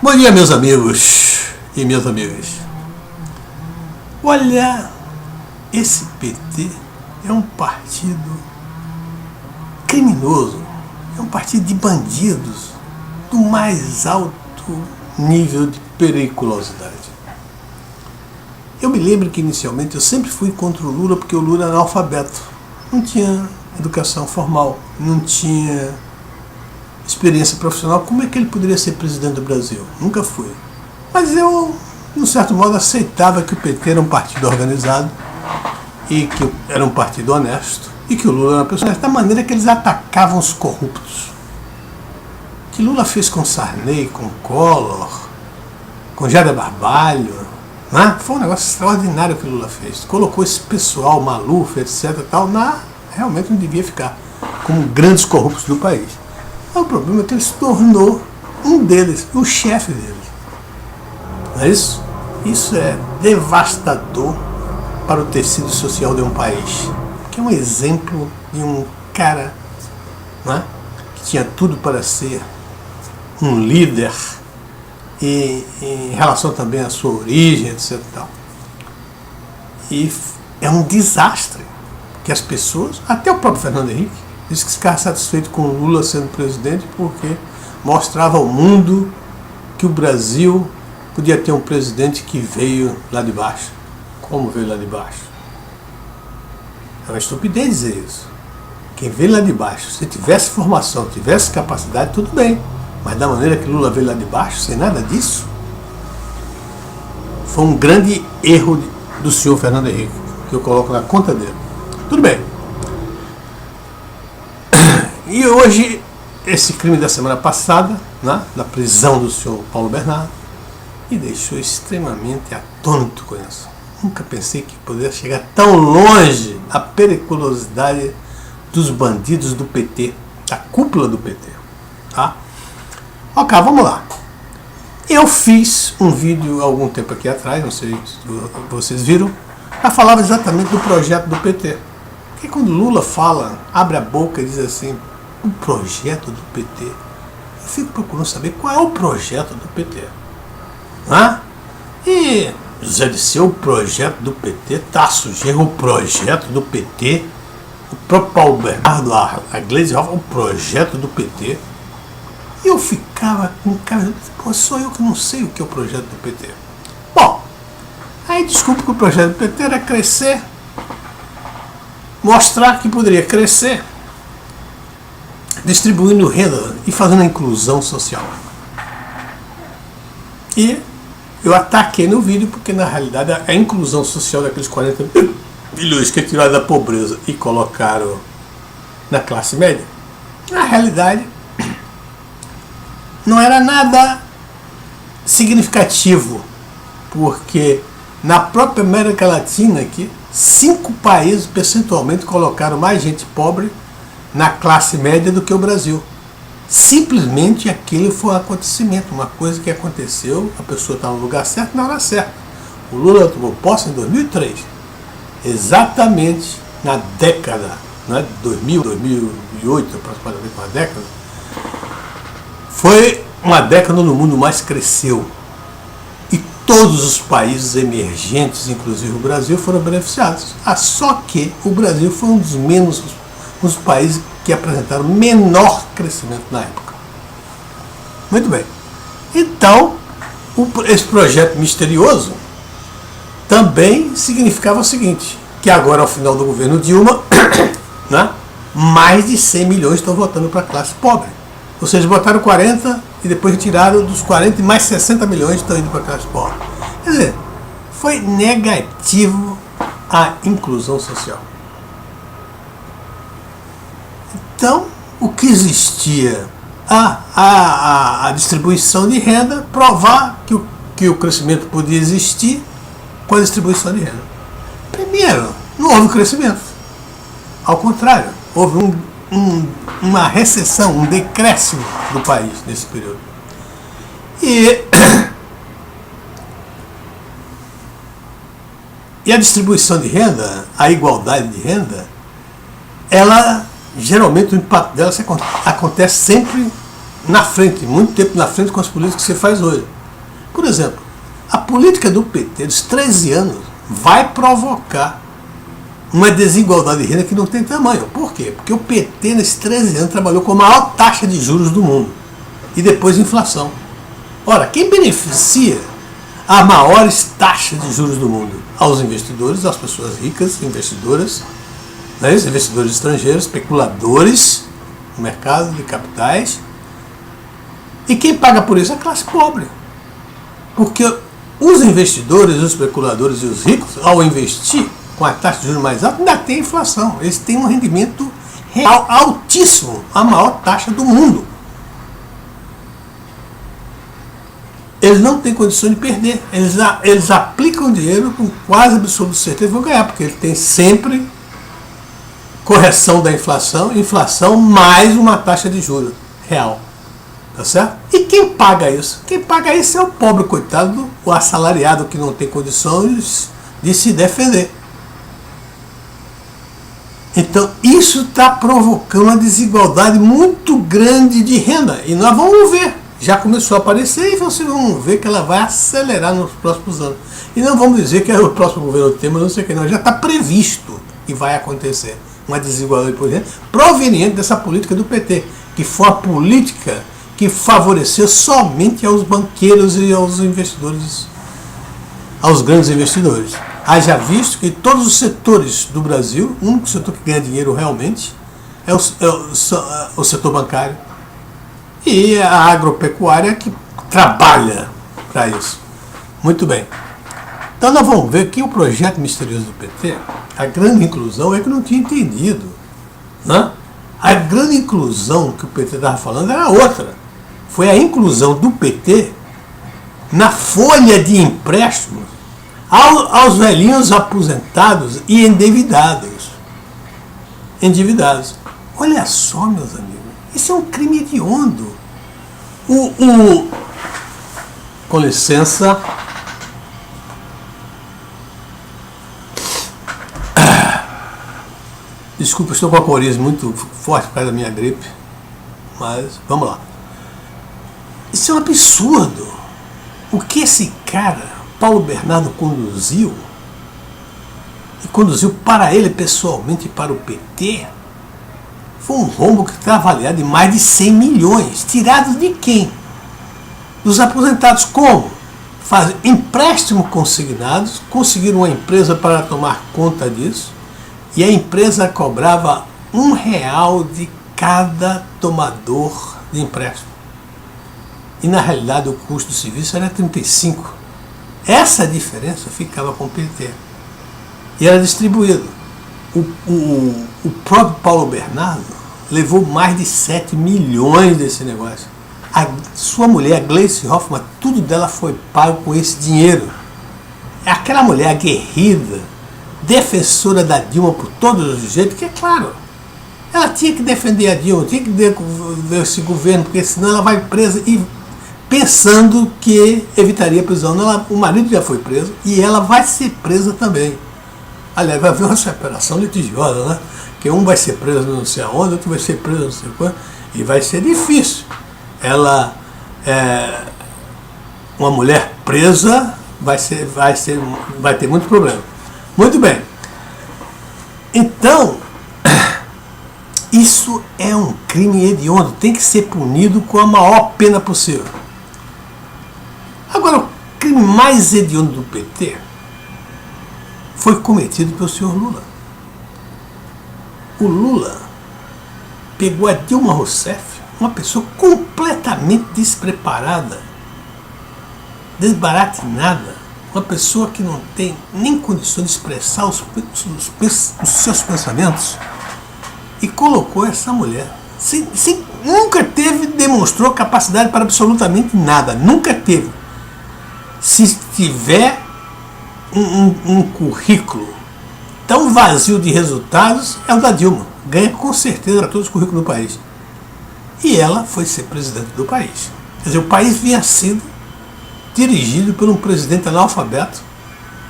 Bom dia, meus amigos e minhas amigas. Olha, esse PT é um partido criminoso, é um partido de bandidos do mais alto nível de periculosidade. Eu me lembro que inicialmente eu sempre fui contra o Lula porque o Lula era analfabeto, não tinha educação formal, não tinha experiência profissional. Como é que ele poderia ser presidente do Brasil? Nunca foi. Mas eu, de um certo modo, aceitava que o PT era um partido organizado e que era um partido honesto e que o Lula era uma pessoa honesta, da maneira que eles atacavam os corruptos. O que Lula fez com Sarney, com Collor, com Jader Barbalho, né? Foi um negócio extraordinário que o Lula fez. Colocou esse pessoal, Maluf, etc. Tal, realmente não devia ficar como grandes corruptos do país. O problema é que ele se tornou um deles, o chefe deles. Não é isso? Isso é devastador para o tecido social de um país. Que é um exemplo de um cara, né, que tinha tudo para ser um líder e em relação também à sua origem, etc. E é um desastre que as pessoas, até o próprio Fernando Henrique, disse que ficava satisfeito com o Lula sendo presidente porque mostrava ao mundo que o Brasil podia ter um presidente que veio lá de baixo. Como veio lá de baixo? É uma estupidez dizer isso. Quem veio lá de baixo, se tivesse formação, tivesse capacidade, tudo bem. Mas da maneira que Lula veio lá de baixo, sem nada disso, foi um grande erro do senhor Fernando Henrique, que eu coloco na conta dele. Tudo bem. E hoje, esse crime da semana passada, né, da prisão do senhor Paulo Bernardo, me deixou extremamente atônito com isso. Nunca pensei que poderia chegar tão longe a periculosidade dos bandidos do PT, da cúpula do PT. Tá? Ok, vamos lá. Eu fiz um vídeo há algum tempo aqui atrás, não sei se vocês viram, para falar exatamente do projeto do PT. Porque quando Lula fala, abre a boca e diz assim, o projeto do PT, eu fico procurando saber qual é o projeto do PT. E José Disseu, o projeto do PT, Tasso Genro, o projeto do PT, o próprio Paulo Bernardo, a Gleisi Hoffmann, o projeto do PT. E eu ficava com cara, pô, sou eu que não sei o que é o projeto do PT. Bom, aí desculpa que o projeto do PT era crescer, mostrar que poderia crescer, distribuindo renda e fazendo a inclusão social. E eu ataquei no vídeo porque na realidade a inclusão social daqueles 40 milhões que tiraram da pobreza e colocaram na classe média, na realidade não era nada significativo, porque na própria América Latina aqui, 5 países percentualmente colocaram mais gente pobre na classe média do que o Brasil. Simplesmente aquilo foi um acontecimento, uma coisa que aconteceu, a pessoa está no lugar certo na hora certa. O Lula tomou posse em 2003, exatamente na década, né, 2000, 2008, aproximadamente uma década. Foi uma década no mundo mais cresceu. E todos os países emergentes, inclusive o Brasil, foram beneficiados. Só que o Brasil foi um dos países que apresentaram menor crescimento na época. Muito bem. Então, esse projeto misterioso também significava o seguinte, que agora, ao final do governo Dilma, né, mais de 100 milhões estão votando para a classe pobre. Ou seja, botaram 40 e depois tiraram dos 40 e mais 60 milhões estão indo para a classe pobre. Quer dizer, foi negativo a inclusão social. Então, o que existia? A distribuição de renda, provar que o crescimento podia existir com a distribuição de renda. Primeiro, não houve crescimento. Ao contrário, houve uma recessão, um decréscimo do país nesse período. E a distribuição de renda, a igualdade de renda, ela geralmente o impacto dela acontece sempre na frente, muito tempo na frente com as políticas que você faz hoje. Por exemplo, a política do PT dos 13 anos vai provocar uma desigualdade de renda que não tem tamanho. Por quê? Porque o PT nesses 13 anos trabalhou com a maior taxa de juros do mundo e depois inflação. Ora, quem beneficia as maiores taxas de juros do mundo? Aos investidores, às pessoas ricas, investidoras, né? Investidores estrangeiros, especuladores no mercado de capitais. E quem paga por isso é a classe pobre. Porque os investidores, os especuladores e os ricos, ao investir com a taxa de juros mais alta, ainda tem inflação. Eles têm um rendimento real altíssimo, a maior taxa do mundo. Eles não têm condição de perder. Eles aplicam dinheiro com quase absoluta certeza que vão ganhar, porque ele tem sempre correção da inflação mais uma taxa de juros real. Tá certo? E quem paga isso? Quem paga isso é o pobre coitado, o assalariado que não tem condições de se defender. Então isso está provocando uma desigualdade muito grande de renda. E nós vamos ver. Já começou a aparecer e vocês vão ver que ela vai acelerar nos próximos anos. E não vamos dizer que é o próximo governo tema, não sei o que não. Já está previsto que vai acontecer uma desigualdade por renda proveniente dessa política do PT, que foi a política que favoreceu somente aos banqueiros e aos investidores, aos grandes investidores. Haja visto que todos os setores do Brasil, o único setor que ganha dinheiro realmente é o setor bancário e a agropecuária que trabalha para isso. Muito bem. Então nós vamos ver que o projeto misterioso do PT, a grande inclusão é que eu não tinha entendido. Né? A grande inclusão que o PT estava falando era outra. Foi a inclusão do PT na folha de empréstimos aos velhinhos aposentados e endividados. Olha só, meus amigos, isso é um crime hediondo. Com licença. Desculpa, estou com a coriza muito forte por causa da minha gripe, mas vamos lá. Isso é um absurdo. O que esse cara, Paulo Bernardo, conduziu, e conduziu para ele pessoalmente e para o PT, foi um rombo que está avaliado em mais de 100 milhões. Tirados de quem? Dos aposentados. Como? Fazem empréstimo consignados, conseguiram uma empresa para tomar conta disso, e a empresa cobrava R$1 de cada tomador de empréstimo. E na realidade o custo do serviço era 35. Essa diferença ficava com o PT. E era distribuído. O próprio Paulo Bernardo levou mais de 7 milhões desse negócio. A sua mulher, a Gleice Hoffmann, tudo dela foi pago com esse dinheiro. Aquela mulher aguerrida, defensora da Dilma por todos os jeitos, que é claro, ela tinha que defender a Dilma, tinha que defender esse governo, porque senão ela vai presa e pensando que evitaria a prisão. O marido já foi preso e ela vai ser presa também. Aliás, vai haver uma separação litigiosa, né? Que um vai ser preso não sei aonde, outro vai ser preso não sei quando, e vai ser difícil. Ela uma mulher presa vai ter muito problema. Muito bem. Então, isso é um crime hediondo, tem que ser punido com a maior pena possível. Agora, o crime mais hediondo do PT foi cometido pelo senhor Lula. O Lula pegou a Dilma Rousseff, uma pessoa completamente despreparada, desbaratinada, uma pessoa que não tem nem condição de expressar os seus pensamentos, e colocou essa mulher. Nunca demonstrou capacidade para absolutamente nada, nunca teve. Se tiver um currículo tão vazio de resultados, é o da Dilma. Ganha com certeza todos os currículos do país. E ela foi ser presidente do país. Quer dizer, o país vinha sendo dirigido por um presidente analfabeto,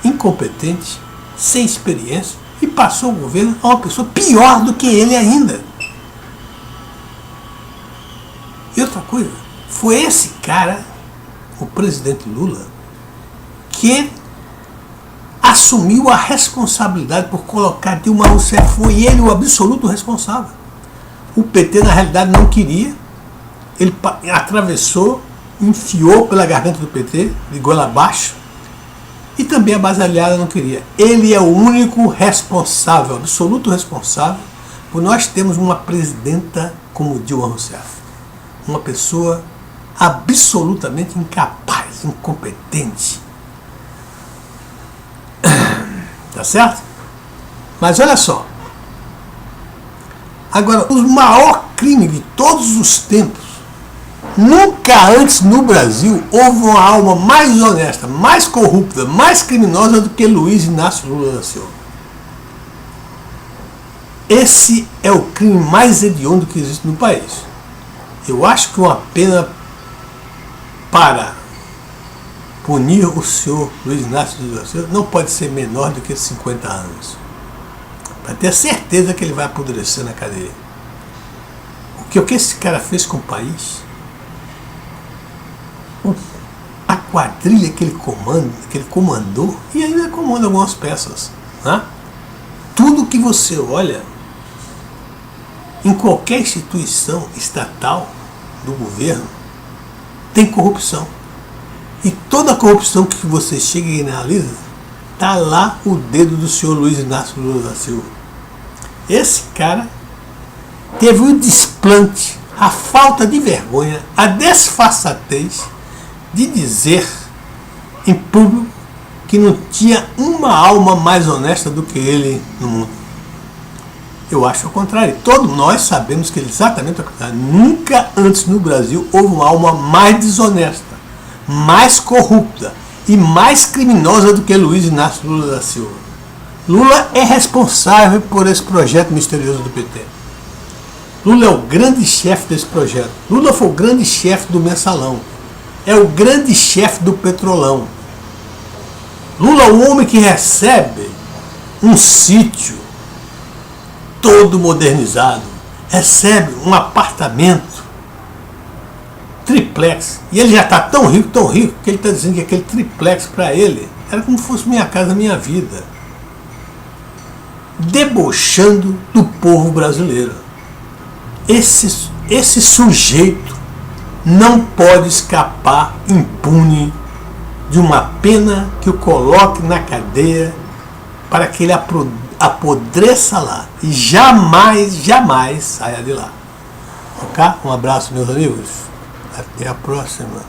incompetente, sem experiência, e passou o governo a uma pessoa pior do que ele ainda. E outra coisa, coisa? Foi esse cara, o presidente Lula, que assumiu a responsabilidade por colocar Dilma Rousseff. Foi ele o absoluto responsável. O PT, na realidade, não queria. Ele atravessou, enfiou pela garganta do PT, de goela abaixo, e também a base aliada não queria. Ele é o único responsável, absoluto responsável, por nós termos uma presidenta como Dilma Rousseff. Uma pessoa absolutamente incapaz, incompetente. Tá certo? Mas olha só. Agora, o maior crime de todos os tempos, nunca antes no Brasil houve uma alma mais honesta, mais corrupta, mais criminosa do que Luiz Inácio Lula da Silva. Esse é o crime mais hediondo que existe no país. Eu acho que uma pena para punir o senhor Luiz Inácio Lula da Silva não pode ser menor do que 50 anos. Para ter certeza que ele vai apodrecer na cadeia. O que esse cara fez com o país, a quadrilha que ele comandou, e ainda comanda algumas peças, né? Tudo que você olha em qualquer instituição estatal do governo tem corrupção. E toda a corrupção que você chega e analisa, está lá o dedo do senhor Luiz Inácio Lula da Silva. Esse cara teve o desplante, a falta de vergonha, a desfaçatez de dizer em público que não tinha uma alma mais honesta do que ele no mundo. Eu acho ao contrário. Todos nós sabemos que ele exatamente ao contrário. Nunca antes no Brasil houve uma alma mais desonesta, mais corrupta e mais criminosa do que Luiz Inácio Lula da Silva. Lula é responsável por esse projeto misterioso do PT. Lula é o grande chefe desse projeto. Lula foi o grande chefe do Mensalão. É o grande chefe do Petrolão. Lula é o homem que recebe um sítio todo modernizado, recebe um apartamento triplex, e ele já está tão rico, que ele está dizendo que aquele triplex para ele era como se fosse minha casa, minha vida, debochando do povo brasileiro. Esse sujeito não pode escapar impune de uma pena que o coloque na cadeia para que ele apodreça lá e jamais saia de lá. Ok? Um abraço, meus amigos. Até a próxima.